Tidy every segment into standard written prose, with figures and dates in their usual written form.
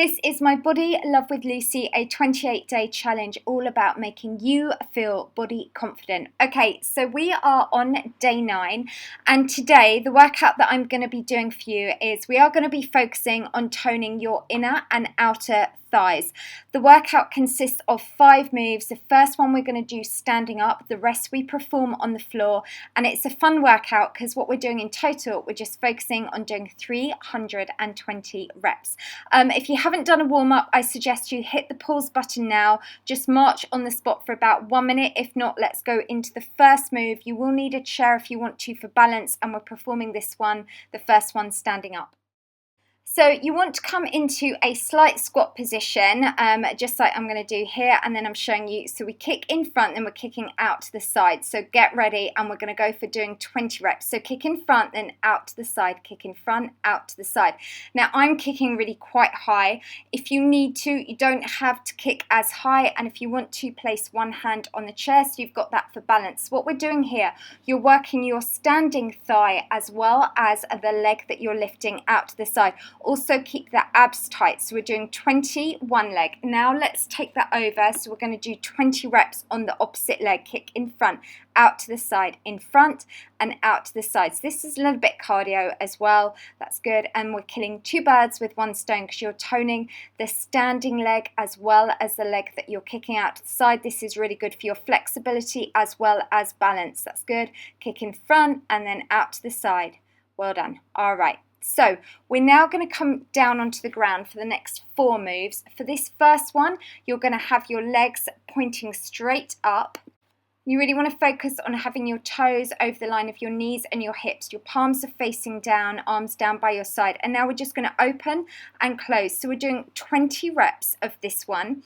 This is my Body Love with Lucy, a 28-day challenge all about making you feel body confident. Okay, so we are on day 9, and today the workout that I'm going to be doing for you is we are going to be focusing on toning your inner and outer thighs. The workout consists of 5 moves. The first one we're going to do standing up, the rest we perform on the floor, and it's a fun workout because what we're doing in total, we're just focusing on doing 320 reps. If you haven't done a warm-up, I suggest you hit the pause button now. Just march on the spot for about 1 minute. If not, let's go into the first move. You will need a chair if you want to for balance, and we're performing this one, the first one standing up. So you want to come into a slight squat position, just like I'm going to do here, and then I'm showing you. So we kick in front, then we're kicking out to the side. So get ready, and we're going to go for doing 20 reps. So kick in front, then out to the side, kick in front, out to the side. Now I'm kicking really quite high. If you need to, you don't have to kick as high, and if you want to, place one hand on the chair so you've got that for balance. What we're doing here, you're working your standing thigh as well as the leg that you're lifting out to the side. Also keep the abs tight. So we're doing 20 one leg. Now let's take that over. So we're going to do 20 reps on the opposite leg. Kick in front, out to the side, in front and out to the side. So this is a little bit cardio as well. That's good. And we're killing 2 birds with 1 stone because you're toning the standing leg as well as the leg that you're kicking out to the side. This is really good for your flexibility as well as balance. That's good. Kick in front and then out to the side. Well done. All right. So we're now going to come down onto the ground for the next 4 moves. For this first one, you're going to have your legs pointing straight up. You really want to focus on having your toes over the line of your knees and your hips. Your palms are facing down, arms down by your side. And now we're just going to open and close. So we're doing 20 reps of this one.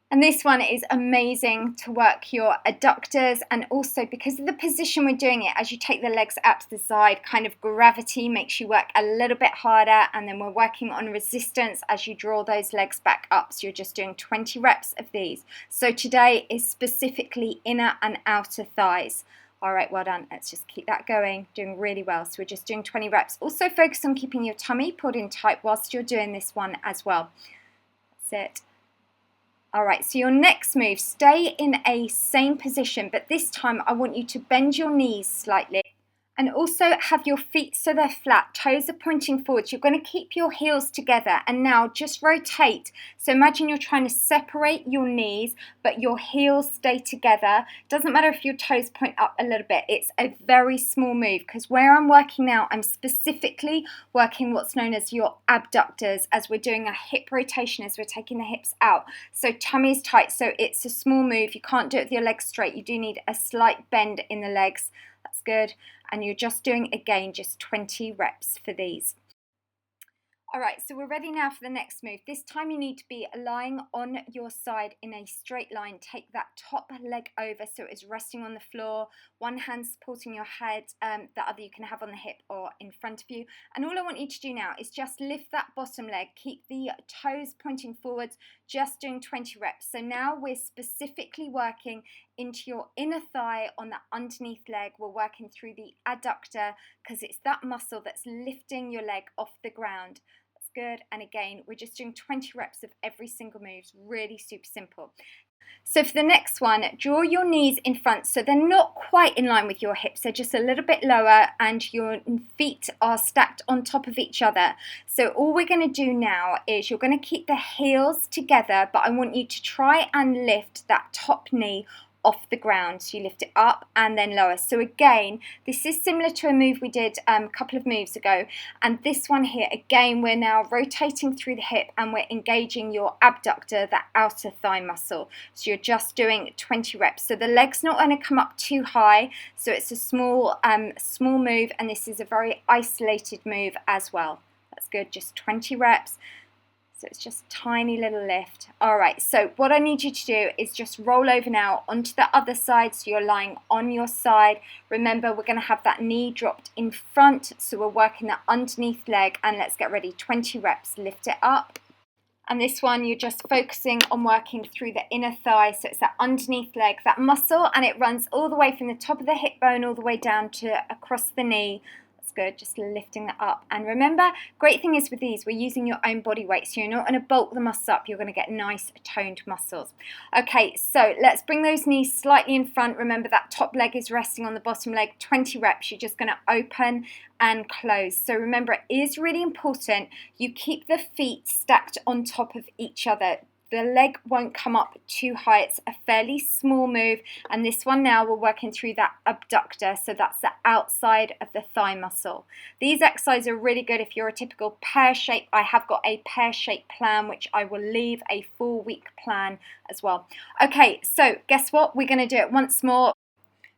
And this one is amazing to work your adductors, and also because of the position we're doing it, as you take the legs out to the side, kind of gravity makes you work a little bit harder, and then we're working on resistance as you draw those legs back up. So you're just doing 20 reps of these. So today is specifically inner and outer thighs. All right, well done. Let's just keep that going, doing really well. So we're just doing 20 reps. Also focus on keeping your tummy pulled in tight whilst you're doing this one as well. That's it. All right, so your next move, stay in a same position, but this time I want you to bend your knees slightly and also have your feet so they're flat, toes are pointing forwards. You're going to keep your heels together, and now just rotate. So imagine you're trying to separate your knees, but your heels stay together. Doesn't matter if your toes point up a little bit. It's a very small move because where I'm working now, I'm specifically working what's known as your abductors as we're doing a hip rotation as we're taking the hips out. So tummy is tight, so it's a small move. You can't do it with your legs straight. You do need a slight bend in the legs. That's good. And you're just doing, again, just 20 reps for these. All right, so we're ready now for the next move. This time you need to be lying on your side in a straight line. Take that top leg over so it's resting on the floor. One hand supporting your head, the other you can have on the hip or in front of you. And all I want you to do now is just lift that bottom leg. Keep the toes pointing forwards, just doing 20 reps. So now we're specifically working into your inner thigh on the underneath leg. We're working through the adductor because it's that muscle that's lifting your leg off the ground. That's good. And again, we're just doing 20 reps of every single move. It's really super simple. So for the next one, draw your knees in front so they're not quite in line with your hips, they're just a little bit lower, and your feet are stacked on top of each other. So all we're going to do now is you're going to keep the heels together, but I want you to try and lift that top knee off the ground. So you lift it up and then lower. So again, this is similar to a move we did a couple of moves ago, and this one here, again, we're now rotating through the hip and we're engaging your abductor, that outer thigh muscle. So you're just doing 20 reps. So the leg's not going to come up too high, so it's a small move, and this is a very isolated move as well. That's good, just 20 reps. So it's just tiny little lift. All right, so what I need you to do is just roll over now onto the other side. So you're lying on your side. Remember, we're going to have that knee dropped in front. So we're working that underneath leg, and let's get ready. 20 reps, lift it up. And this one, you're just focusing on working through the inner thigh. So it's that underneath leg, that muscle, and it runs all the way from the top of the hip bone all the way down to across the knee. Good, just lifting that up. And remember, great thing is with these, we're using your own body weight, so you're not going to bulk the muscles up, you're going to get nice toned muscles. Okay, so let's bring those knees slightly in front. Remember that top leg is resting on the bottom leg. 20 reps, you're just going to open and close. So remember, it is really important you keep the feet stacked on top of each other. The leg won't come up too high. It's a fairly small move. And this one now, we're working through that abductor. So that's the outside of the thigh muscle. These exercises are really good if you're a typical pear shape. I have got a pear shape plan, which I will leave a 4-week plan as well. Okay, so guess what? We're going to do it once more.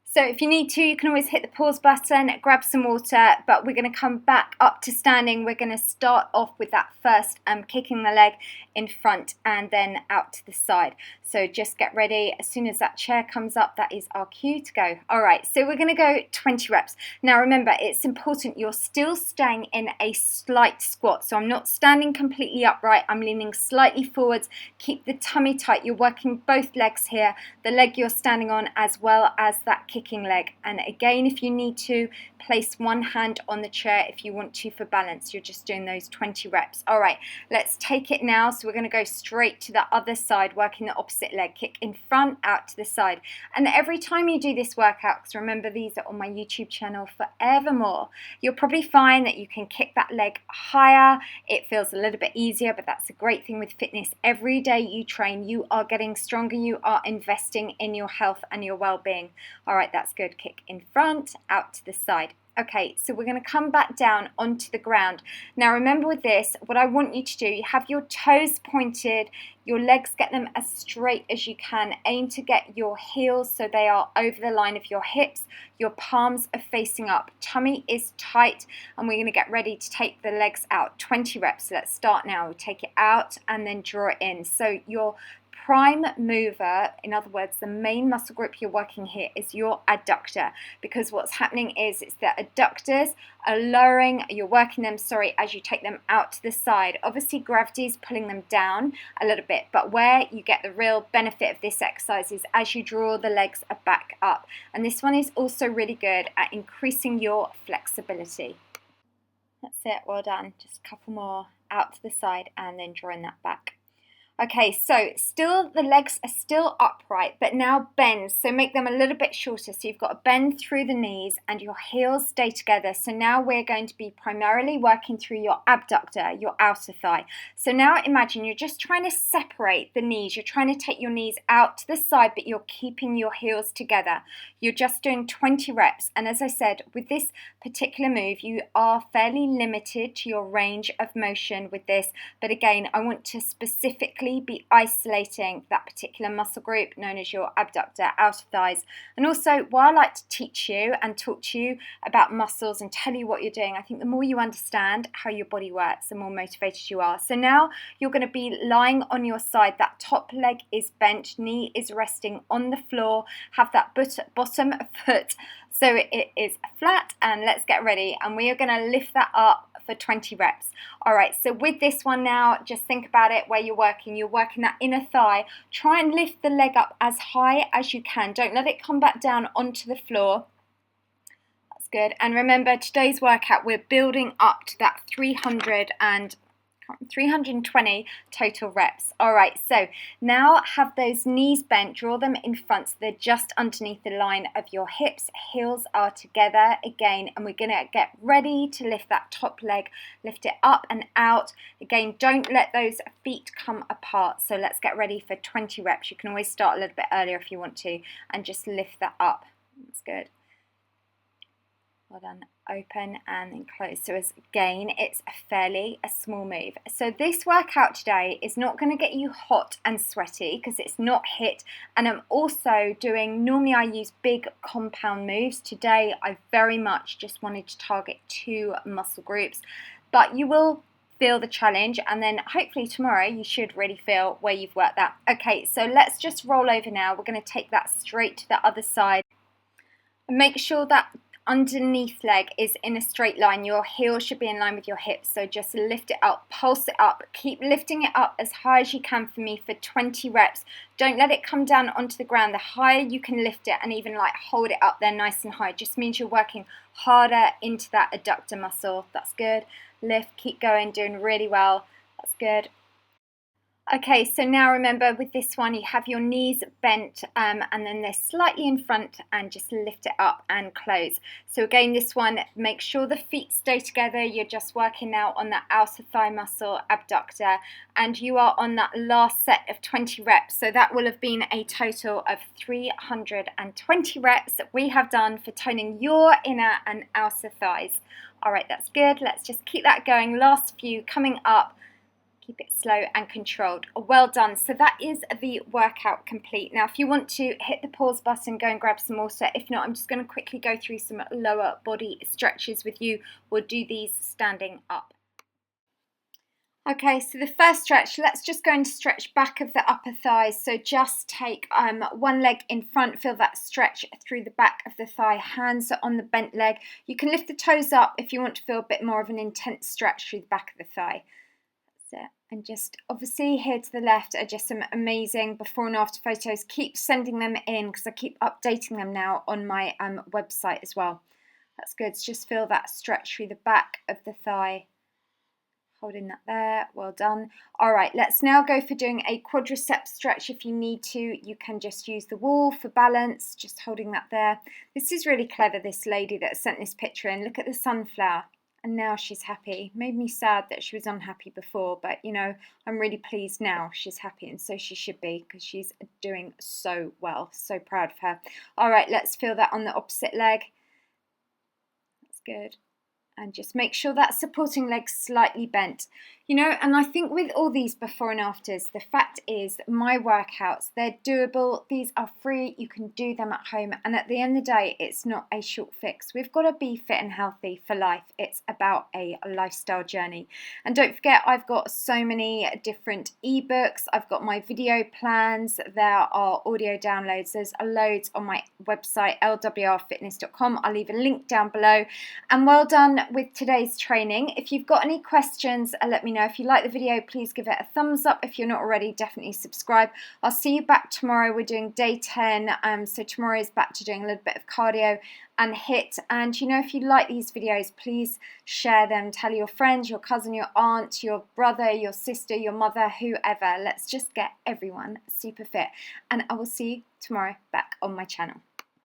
So if you need to, you can always hit the pause button, grab some water, but we're going to come back up to standing. We're going to start off with that first kicking the leg in front and then out to the side. So just get ready. As soon as that chair comes up, that is our cue to go. All right, so we're going to go 20 reps. Now remember, it's important you're still staying in a slight squat. So I'm not standing completely upright. I'm leaning slightly forwards. Keep the tummy tight. You're working both legs here, the leg you're standing on as well as that kicking leg. And again, if you need to, place one hand on the chair if you want to for balance. You're just doing those 20 reps. All right, let's take it now. So we're going to go straight to the other side, working the opposite leg. Kick in front, out to the side. And every time you do this workout, because remember these are on my YouTube channel forevermore, you'll probably find that you can kick that leg higher. It feels a little bit easier, but that's a great thing with fitness. Every day you train, you are getting stronger. You are investing in your health and your well-being. All right, that's good. Kick in front, out to the side. Okay, so we're going to come back down onto the ground. Now remember with this, what I want you to do, you have your toes pointed, your legs, get them as straight as you can. Aim to get your heels so they are over the line of your hips. Your palms are facing up. Tummy is tight, and we're going to get ready to take the legs out. 20 reps. So let's start now. We'll take it out and then draw it in. So your prime mover, in other words, the main muscle group you're working here is your adductor, because what's happening is it's the adductors are lowering, you're working them, as you take them out to the side. Obviously, gravity is pulling them down a little bit, but where you get the real benefit of this exercise is as you draw the legs back up. And this one is also really good at increasing your flexibility. That's it, well done. Just a couple more out to the side and then drawing that back. Okay, so still the legs are still upright, but now bend. So make them a little bit shorter. So you've got to bend through the knees and your heels stay together. So now we're going to be primarily working through your abductor, your outer thigh. So now imagine you're just trying to separate the knees. You're trying to take your knees out to the side, but you're keeping your heels together. You're just doing 20 reps. And as I said, with this particular move, you are fairly limited to your range of motion with this. But again, I want to specifically be isolating that particular muscle group known as your abductor, outer thighs. And also, while I like to teach you and talk to you about muscles and tell you what you're doing, I think the more you understand how your body works, the more motivated you are. So now you're going to be lying on your side. That top leg is bent, knee is resting on the floor. Have that bottom foot so it is flat, and let's get ready. And we are going to lift that up for 20 reps. All right, so with this one now, just think about it where you're working. You're working that inner thigh. Try and lift the leg up as high as you can. Don't let it come back down onto the floor. That's good. And remember, today's workout, we're building up to that 320 total reps. All right, so now have those knees bent, draw them in front so they're just underneath the line of your hips. Heels are together again, and we're gonna get ready to lift that top leg, lift it up and out. Again, don't let those feet come apart. So let's get ready for 20 reps. You can always start a little bit earlier if you want to, and just lift that up. That's good. Well done. Open and then close. So again, it's a small move. So this workout today is not going to get you hot and sweaty because it's not HIIT. And I'm also doing, normally I use big compound moves. Today I very much just wanted to target 2 muscle groups, but you will feel the challenge, and then hopefully tomorrow you should really feel where you've worked that. Okay, so let's just roll over now. We're going to take that straight to the other side. Make sure that underneath leg is in a straight line. Your heel should be in line with your hips, so just lift it up, pulse it up, keep lifting it up as high as you can for me for 20 reps. Don't let it come down onto the ground. The higher you can lift it and even like hold it up there nice and high just means you're working harder into that adductor muscle. That's good. Lift, keep going, doing really well. That's good. Okay, so now remember with this one you have your knees bent and then they're slightly in front, and just lift it up and close. So again, this one, make sure the feet stay together. You're just working now on that outer thigh muscle, abductor, and you are on that last set of 20 reps. So that will have been a total of 320 reps that we have done for toning your inner and outer thighs. All right, that's good. Let's just keep that going. Last few coming up. Keep it slow and controlled. Well done. So that is the workout complete. Now, if you want to hit the pause button, go and grab some water. If not, I'm just going to quickly go through some lower body stretches with you. We'll do these standing up. Okay, so the first stretch, let's just go and stretch back of the upper thighs. So just take one leg in front, feel that stretch through the back of the thigh, hands are on the bent leg. You can lift the toes up if you want to feel a bit more of an intense stretch through the back of the thigh. That's it. And just obviously here to the left are just some amazing before and after photos. Keep sending them in because I keep updating them now on my website as well. That's good. So just feel that stretch through the back of the thigh. Holding that there. Well done. All right, let's now go for doing a quadricep stretch. If you need to, you can just use the wall for balance, just holding that there. This is really clever, this lady that sent this picture in. Look at the sunflower. And now she's happy. Made me sad that she was unhappy before, but you know, I'm really pleased now she's happy, and so she should be because she's doing so well. So proud of her. All right, let's feel that on the opposite leg. That's good. And just make sure that supporting leg's slightly bent. You know, and I think with all these before and afters, the fact is that my workouts, they're doable. These are free. You can do them at home. And at the end of the day, it's not a short fix. We've got to be fit and healthy for life. It's about a lifestyle journey. And don't forget, I've got so many different ebooks. I've got my video plans. There are audio downloads. There's loads on my website, lwrfitness.com. I'll leave a link down below. And well done with today's training. If you've got any questions, let me know. If you like the video, please give it a thumbs up. If you're not already, definitely subscribe. I'll see you back tomorrow. We're doing day 10, so tomorrow is back to doing a little bit of cardio and HIIT. And you know, if you like these videos, please share them. Tell your friends, your cousin, your aunt, your brother, your sister, your mother, whoever. Let's just get everyone super fit. And I will see you tomorrow back on my channel.